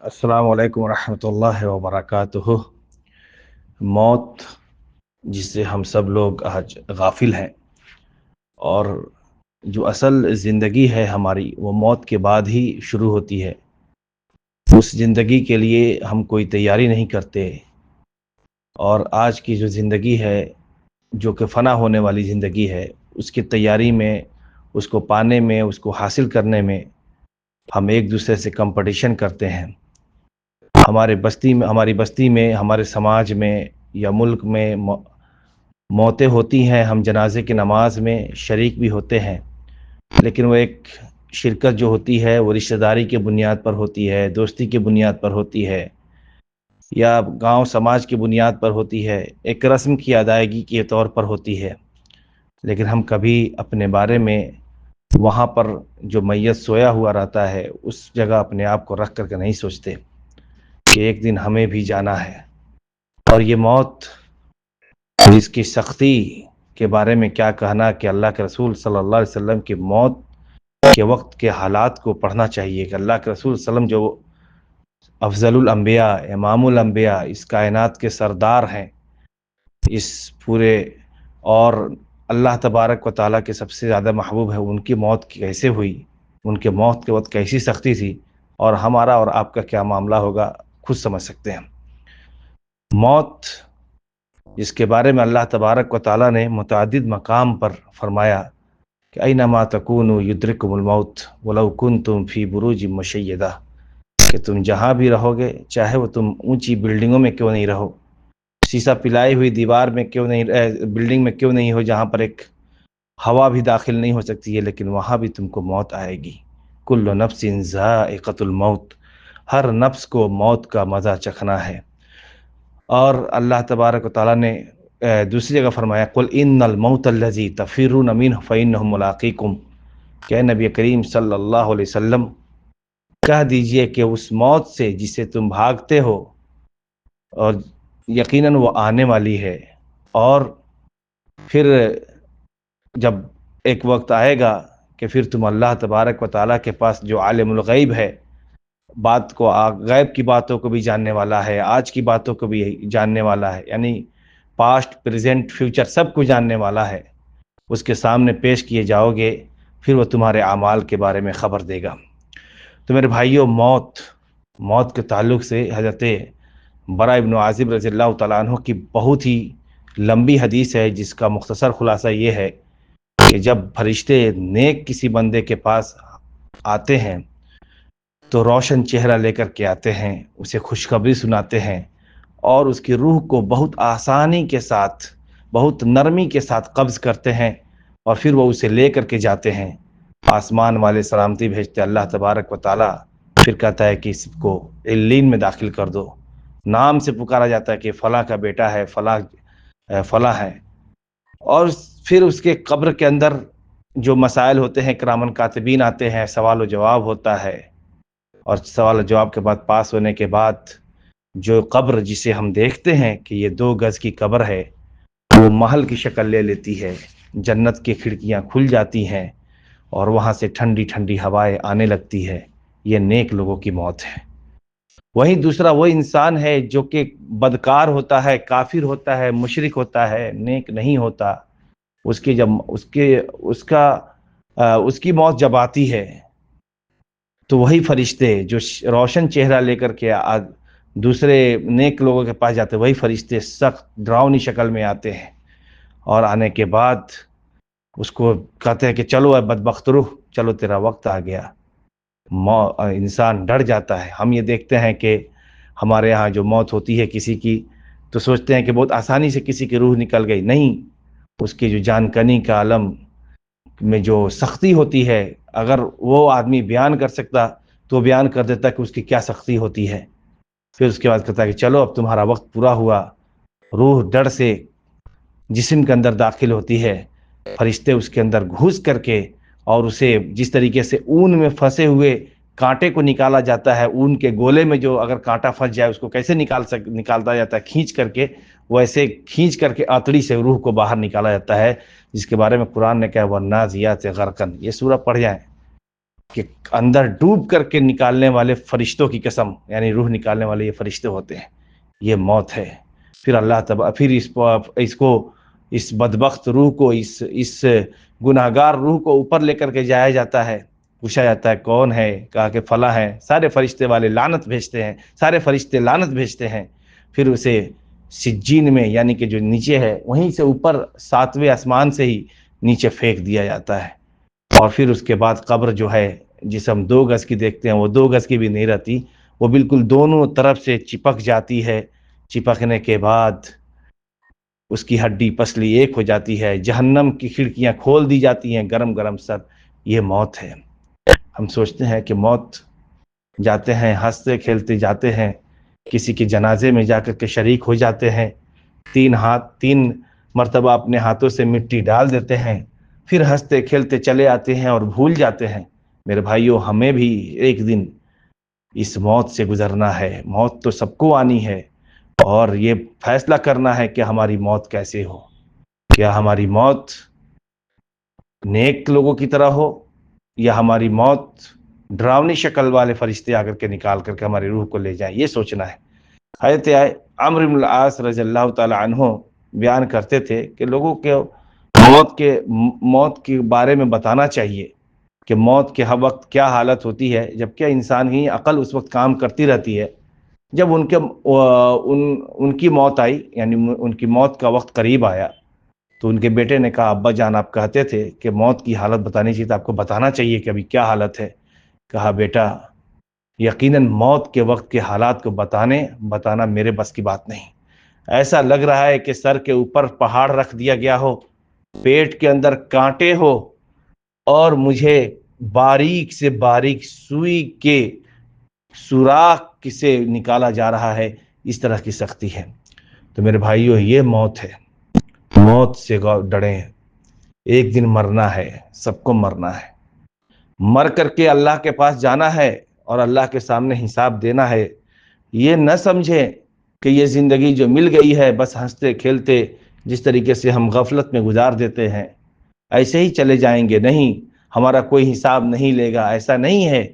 السلام علیکم ورحمۃ اللہ وبرکاتہ۔ موت جس سے ہم سب لوگ آج غافل ہیں، اور جو اصل زندگی ہے ہماری وہ موت کے بعد ہی شروع ہوتی ہے۔ اس زندگی کے لیے ہم کوئی تیاری نہیں کرتے، اور آج کی جو زندگی ہے جو کہ فنا ہونے والی زندگی ہے، اس کی تیاری میں، اس کو پانے میں، اس کو حاصل کرنے میں ہم ایک دوسرے سے کمپٹیشن کرتے ہیں۔ ہماری بستی میں، ہمارے سماج میں یا ملک میں موتیں ہوتی ہیں، ہم جنازے کی نماز میں شریک بھی ہوتے ہیں، لیکن وہ ایک شرکت جو ہوتی ہے وہ رشتہ داری کے بنیاد پر ہوتی ہے، دوستی کی بنیاد پر ہوتی ہے، یا گاؤں سماج کی بنیاد پر ہوتی ہے، ایک رسم کی ادائیگی کے طور پر ہوتی ہے۔ لیکن ہم کبھی اپنے بارے میں وہاں پر جو میت سویا ہوا رہتا ہے اس جگہ اپنے آپ کو رکھ کر کے نہیں سوچتے کہ ایک دن ہمیں بھی جانا ہے۔ اور یہ موت، اس کی سختی کے بارے میں کیا کہنا کہ اللہ کے رسول صلی اللہ علیہ وسلم کی موت کے وقت کے حالات کو پڑھنا چاہیے کہ اللہ کے رسول صلی اللہ علیہ وسلم جو افضل الانبیاء، امام الانبیاء، اس کائنات کے سردار ہیں، اس پورے، اور اللہ تبارک و تعالیٰ کے سب سے زیادہ محبوب ہے، ان کی موت کیسے ہوئی، ان کے موت کے وقت کیسی سختی تھی، اور ہمارا اور آپ کا کیا معاملہ ہوگا خود سمجھ سکتے ہیں۔ موت جس کے بارے میں اللہ تبارک و تعالیٰ نے متعدد مقام پر فرمایا کہ اینما تکونوا یدرککم الموت ولو کنتم فی بروج مشیدہ، کہ تم جہاں بھی رہو گے، چاہے وہ تم اونچی بلڈنگوں میں کیوں نہیں رہو، شیشہ پلائی ہوئی دیوار میں کیوں نہیں، بلڈنگ میں کیوں نہیں ہو جہاں پر ایک ہوا بھی داخل نہیں ہو سکتی ہے، لیکن وہاں بھی تم کو موت آئے گی۔ کل نفس ذائقۃ الموت، ہر نفس کو موت کا مزہ چکھنا ہے۔ اور اللہ تبارک و تعالیٰ نے دوسری جگہ فرمایا قل ان الموت الذی تفرون منہ فانہ ملاقیکم، کہ نبی کریم صلی اللہ علیہ وسلم کہہ دیجئے کہ اس موت سے جسے تم بھاگتے ہو، اور یقیناً وہ آنے والی ہے، اور پھر جب ایک وقت آئے گا کہ پھر تم اللہ تبارک و تعالیٰ کے پاس جو عالم الغیب ہے، بات کو، غیب کی باتوں کو بھی جاننے والا ہے، آج کی باتوں کو بھی جاننے والا ہے، یعنی پاسٹ، پریزنٹ، فیوچر سب کو جاننے والا ہے، اس کے سامنے پیش کیے جاؤ گے، پھر وہ تمہارے اعمال کے بارے میں خبر دے گا۔ تو میرے بھائیوں، موت کے تعلق سے حضرت برا ابن عازب رضی اللہ تعالیٰ عنہ کی بہت ہی لمبی حدیث ہے، جس کا مختصر خلاصہ یہ ہے کہ جب فرشتے نیک کسی بندے کے پاس آتے ہیں تو روشن چہرہ لے کر کے آتے ہیں، اسے خوشخبری سناتے ہیں، اور اس کی روح کو بہت آسانی کے ساتھ، بہت نرمی کے ساتھ قبض کرتے ہیں، اور پھر وہ اسے لے کر کے جاتے ہیں، آسمان والے سلامتی بھیجتے اللہ تبارک و تعالیٰ، پھر کہتا ہے کہ اس کو علین میں داخل کر دو، نام سے پکارا جاتا ہے کہ فلاں کا بیٹا ہے، فلاں فلاں ہے، اور پھر اس کے قبر کے اندر جو مسائل ہوتے ہیں، کرامن کاتبین آتے ہیں، سوال و جواب ہوتا ہے، اور سوال و جواب کے بعد پاس ہونے کے بعد جو قبر جسے ہم دیکھتے ہیں کہ یہ 2 گز کی قبر ہے، وہ محل کی شکل لے لیتی ہے، جنت کی کھڑکیاں کھل جاتی ہیں، اور وہاں سے ٹھنڈی ٹھنڈی ہوائیں آنے لگتی ہے۔ یہ نیک لوگوں کی موت ہے۔ وہیں دوسرا وہ انسان ہے جو کہ بدکار ہوتا ہے، کافر ہوتا ہے، مشرک ہوتا ہے، نیک نہیں ہوتا، اس کی جب اس کی موت جب آتی ہے تو وہی فرشتے جو روشن چہرہ لے کر کے دوسرے نیک لوگوں کے پاس جاتے، وہی فرشتے سخت ڈراؤنی شکل میں آتے ہیں، اور آنے کے بعد اس کو کہتے ہیں کہ چلو اے بدبخت روح، چلو تیرا وقت آ گیا۔ انسان ڈر جاتا ہے۔ ہم یہ دیکھتے ہیں کہ ہمارے ہاں جو موت ہوتی ہے کسی کی، تو سوچتے ہیں کہ بہت آسانی سے کسی کی روح نکل گئی، نہیں، اس کی جو جان کنی کا عالم میں جو سختی ہوتی ہے، اگر وہ آدمی بیان کر سکتا تو بیان کر دیتا کہ اس کی کیا سختی ہوتی ہے۔ پھر اس کے بعد کہتا ہے کہ چلو اب تمہارا وقت پورا ہوا۔ روح ڈر سے جسم کے اندر داخل ہوتی ہے، فرشتے اس کے اندر گھس کر کے، اور اسے جس طریقے سے اون میں پھنسے ہوئے کانٹے کو نکالا جاتا ہے، اون کے گولے میں جو اگر کانٹا پھنس جائے اس کو کیسے نکالتا جاتا ہے کھینچ کر کے، ویسے کھینچ کر کے آتڑی سے روح کو باہر نکالا جاتا ہے، جس کے بارے میں قرآن نے کہا والنازعات غرقا۔ یہ سورہ پڑھ جائیں، کہ اندر ڈوب کر کے نکالنے والے فرشتوں کی قسم، یعنی روح نکالنے والے یہ فرشتے ہوتے ہیں، یہ موت ہے۔ پھر اللہ تبارک پھر اس بدبخت روح کو، اس گناہگار روح کو اوپر لے کر کے جایا جاتا ہے، پوچھا جاتا ہے کون ہے، کہا کہ فلاں ہے، سارے فرشتے والے لعنت بھیجتے ہیں، سارے فرشتے لعنت بھیجتے ہیں۔ پھر اسے سجین میں، یعنی کہ جو نیچے ہے وہیں سے اوپر 7ویں آسمان سے ہی نیچے پھینک دیا جاتا ہے۔ اور پھر اس کے بعد قبر جو ہے، جسے ہم 2 گز کی دیکھتے ہیں، وہ 2 گز کی بھی نہیں رہتی، وہ بالکل دونوں طرف سے چپک جاتی ہے۔ چپکنے کے بعد اس کی ہڈی پسلی ایک ہو جاتی ہے، جہنم کی کھڑکیاں کھول دی جاتی ہیں گرم گرم سر۔ یہ موت ہے۔ ہم سوچتے ہیں کہ موت، جاتے ہیں ہنستے کھیلتے جاتے ہیں، کسی کے جنازے میں جا کر کے شریک ہو جاتے ہیں، 3 مرتبہ اپنے ہاتھوں سے مٹی ڈال دیتے ہیں، پھر ہنستے کھیلتے چلے آتے ہیں اور بھول جاتے ہیں۔ میرے بھائیوں، ہمیں بھی ایک دن اس موت سے گزرنا ہے۔ موت تو سب کو آنی ہے، اور یہ فیصلہ کرنا ہے کہ ہماری موت کیسے ہو۔ کیا ہماری موت نیک لوگوں کی طرح ہو، یا ہماری موت ڈراؤنی شکل والے فرشتے آ کر کے نکال کر کے ہماری روح کو لے جائیں، یہ سوچنا ہے۔ حضرت عمرو بن العاص رضی اللہ تعالی عنہ بیان کرتے تھے کہ لوگوں کے موت کے بارے میں بتانا چاہیے کہ موت کے وقت کیا حالت ہوتی ہے، جبکہ انسان کی عقل اس وقت کام کرتی رہتی ہے۔ جب ان کی موت آئی، یعنی ان کی موت کا وقت قریب آیا، تو ان کے بیٹے نے کہا ابا جان آپ کہتے تھے کہ موت کی حالت بتانی چاہیے، تو آپ کو بتانا چاہیے کہ ابھی کیا حالت ہے۔ کہا بیٹا یقیناً موت کے وقت کے حالات کو بتانا میرے بس کی بات نہیں۔ ایسا لگ رہا ہے کہ سر کے اوپر پہاڑ رکھ دیا گیا ہو، پیٹ کے اندر کانٹے ہو، اور مجھے باریک سے باریک سوئی کے سوراخ سے نکالا جا رہا ہے، اس طرح کی سختی ہے۔ تو میرے بھائیوں، یہ موت ہے۔ موت سے ڈریں، ایک دن مرنا ہے، سب کو مرنا ہے۔ مر کر کے اللہ کے پاس جانا ہے اور اللہ کے سامنے حساب دینا ہے۔ یہ نہ سمجھیں کہ یہ زندگی جو مل گئی ہے بس ہنستے کھیلتے جس طریقے سے ہم غفلت میں گزار دیتے ہیں ایسے ہی چلے جائیں گے، نہیں، ہمارا کوئی حساب نہیں لے گا، ایسا نہیں ہے۔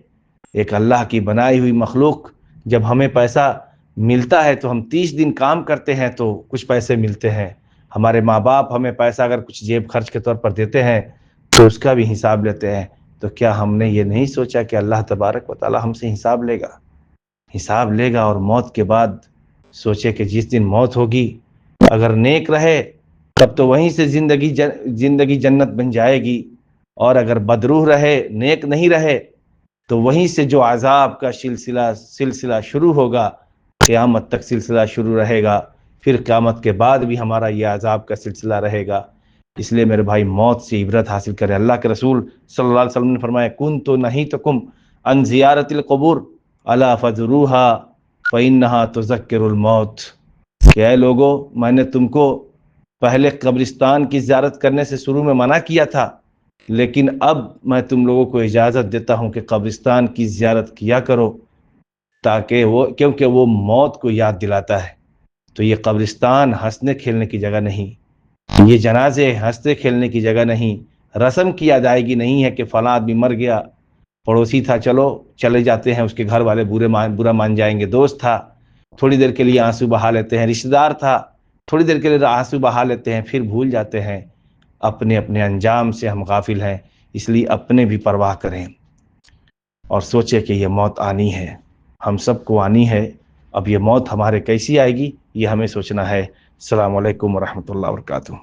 ایک اللہ کی بنائی ہوئی مخلوق، جب ہمیں پیسہ ملتا ہے تو ہم 30 دن کام کرتے ہیں تو کچھ پیسے ملتے ہیں۔ ہمارے ماں باپ ہمیں پیسہ اگر کچھ جیب خرچ کے طور پر دیتے ہیں تو اس کا بھی حساب لیتے ہیں۔ تو کیا ہم نے یہ نہیں سوچا کہ اللہ تبارک و تعالی ہم سے حساب لے گا، اور موت کے بعد سوچے کہ جس دن موت ہوگی، اگر نیک رہے تب تو وہیں سے زندگی جنت بن جائے گی، اور اگر بدروح رہے، نیک نہیں رہے، تو وہیں سے جو عذاب کا سلسلہ شروع ہوگا، قیامت تک سلسلہ شروع رہے گا، پھر قیامت کے بعد بھی ہمارا یہ عذاب کا سلسلہ رہے گا۔ اس لیے میرے بھائی، موت سے عبرت حاصل کریں۔ اللہ کے رسول صلی اللہ علیہ وسلم نے فرمایا کنت نہیتکم عن زیارت القبور الا فزوروها فانها تذکر الموت، کہ اے لوگو، میں نے تم کو پہلے قبرستان کی زیارت کرنے سے شروع میں منع کیا تھا، لیکن اب میں تم لوگوں کو اجازت دیتا ہوں کہ قبرستان کی زیارت کیا کرو، کیونکہ وہ موت کو یاد دلاتا ہے۔ تو یہ قبرستان ہنسنے کھیلنے کی جگہ نہیں، یہ جنازے ہنستے کھیلنے کی جگہ نہیں، رسم کی ادائیگی نہیں ہے کہ فلاں آدمی مر گیا، پڑوسی تھا، چلو چلے جاتے ہیں، اس کے گھر والے برا مان جائیں گے، دوست تھا تھوڑی دیر کے لیے آنسو بہا لیتے ہیں، رشتہ دار تھا تھوڑی دیر کے لیے آنسو بہا لیتے ہیں، پھر بھول جاتے ہیں۔ اپنے انجام سے ہم غافل ہیں، اس لیے اپنے بھی پرواہ کریں اور سوچیں کہ یہ موت آنی ہے، ہم سب کو آنی ہے۔ اب یہ موت ہمارے کیسی آئے گی، یہ ہمیں سوچنا ہے۔ السلام علیکم ورحمۃ اللہ وبرکاتہ۔